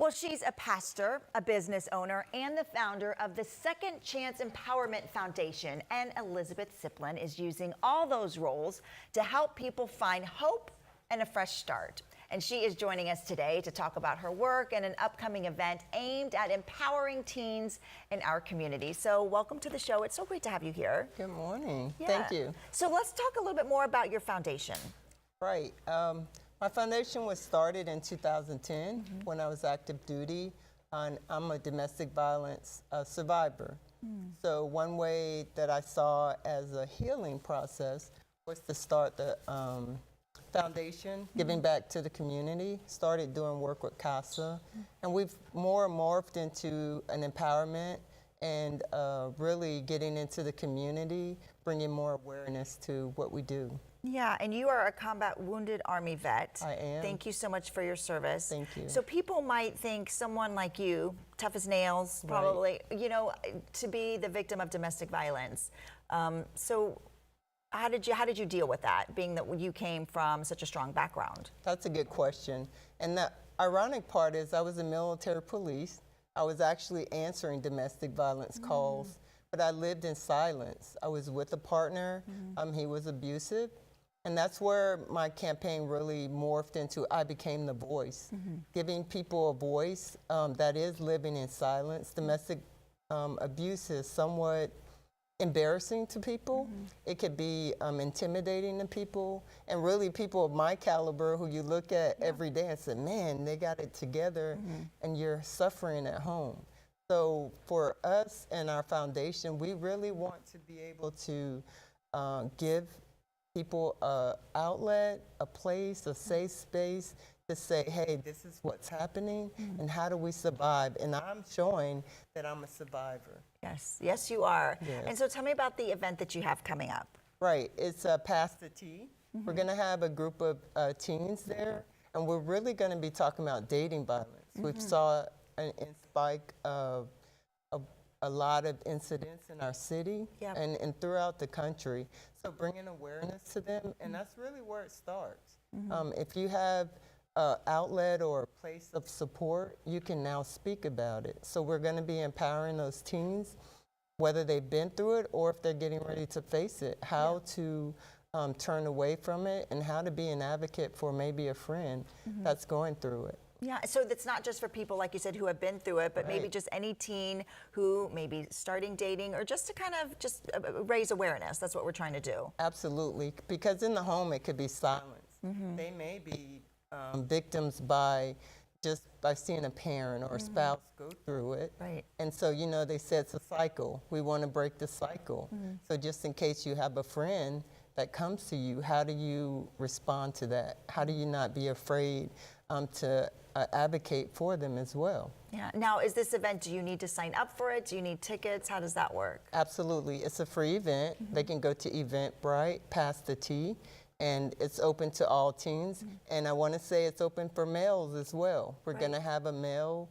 Well, she's a pastor, a business owner, and the founder of the Second Chance Empowerment Foundation. And Elizabeth Siplin is using all those roles to help people find hope and a fresh start. And she is joining us today to talk about her work and an upcoming event aimed at empowering teens in our community. So welcome to the show. It's so great to have you here. Good morning. Yeah. Thank you. So let's talk a little bit more about your foundation. Right. My foundation was started in 2010 when I was active duty. And I'm a domestic violence survivor. So one way that I saw as a healing process was to start the foundation, giving back to the community, started doing work with CASA, and we've more morphed into an empowerment and really getting into the community, bringing more awareness to what we do. Yeah, and you are a combat wounded Army vet. I am. Thank you so much for your service. Thank you. So people might think someone like you, tough as nails, probably, you know, to be the victim of domestic violence. So how did you deal with that, being that you came from such a strong background? That's a good question. And the ironic part is I was in military police. I was actually answering domestic violence calls, but I lived in silence. I was with a partner. He was abusive. And that's where my campaign really morphed into I became the voice, giving people a voice that is living in silence. Domestic abuse is somewhat embarrassing to people. It could be intimidating to people, and really people of my caliber who you look at every day and say, man, they got it together, and you're suffering at home. So for us and our foundation, we really want to be able to give people an outlet, a place, a safe space to say, hey, this is what's happening, and how do we survive? And I'm showing that I'm a survivor. Yes, yes you are. Yes. And so tell me about the event that you have coming up. Right, it's Pass the Tea. We're gonna have a group of teens there, and we're really gonna be talking about dating violence. We've saw an spike of a lot of incidents in our city and throughout the country. So bringing awareness to them, and that's really where it starts. If you have an outlet or a place of support, you can now speak about it. So we're gonna be empowering those teens, whether they've been through it or if they're getting ready to face it, how to turn away from it and how to be an advocate for maybe a friend that's going through it. Yeah, so that's not just for people, like you said, who have been through it, but maybe just any teen who may be starting dating, or just to kind of just raise awareness. That's what we're trying to do. Absolutely, because in the home it could be silence. They may be victims by seeing a parent or a spouse go through it. Right. And so, you know, they say it's a cycle. We want to break the cycle. So just in case you have a friend that comes to you, how do you respond to that? How do you not be afraid to advocate for them as well? Yeah. Now, is this event, do you need to sign up for it? Do you need tickets? How does that work? Absolutely. It's a free event. They can go to Eventbrite, Pass the Tea, and it's open to all teens. And I want to say it's open for males as well. We're going to have a male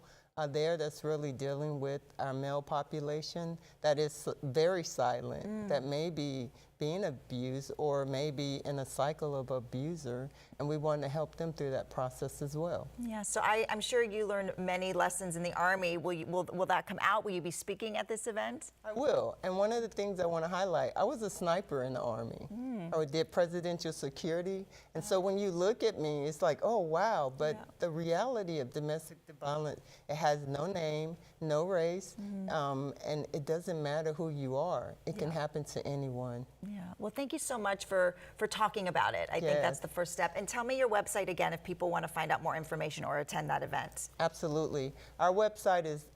there that's really dealing with our male population that is very silent, that may be being abused or maybe in a cycle of abuser, and we want to help them through that process as well. Yeah, so I'm sure you learned many lessons in the Army. Will that come out? Will you be speaking at this event? I will, and one of the things I want to highlight, I was a sniper in the Army. I did presidential security, and so when you look at me, it's like, oh wow, but the reality of domestic violence, it has no name, no race, and it doesn't matter who you are. It can happen to anyone. Yeah, well, thank you so much for talking about it. I think that's the first step. And tell me your website again if people want to find out more information or attend that event. Absolutely. Our website is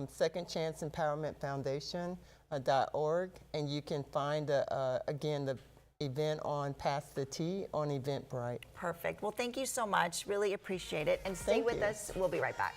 Second Chance Empowerment Foundation.org, and you can find, again, the event on Pass the Tea on Eventbrite. Perfect. Well, thank you so much. Really appreciate it. And stay with us. We'll be right back.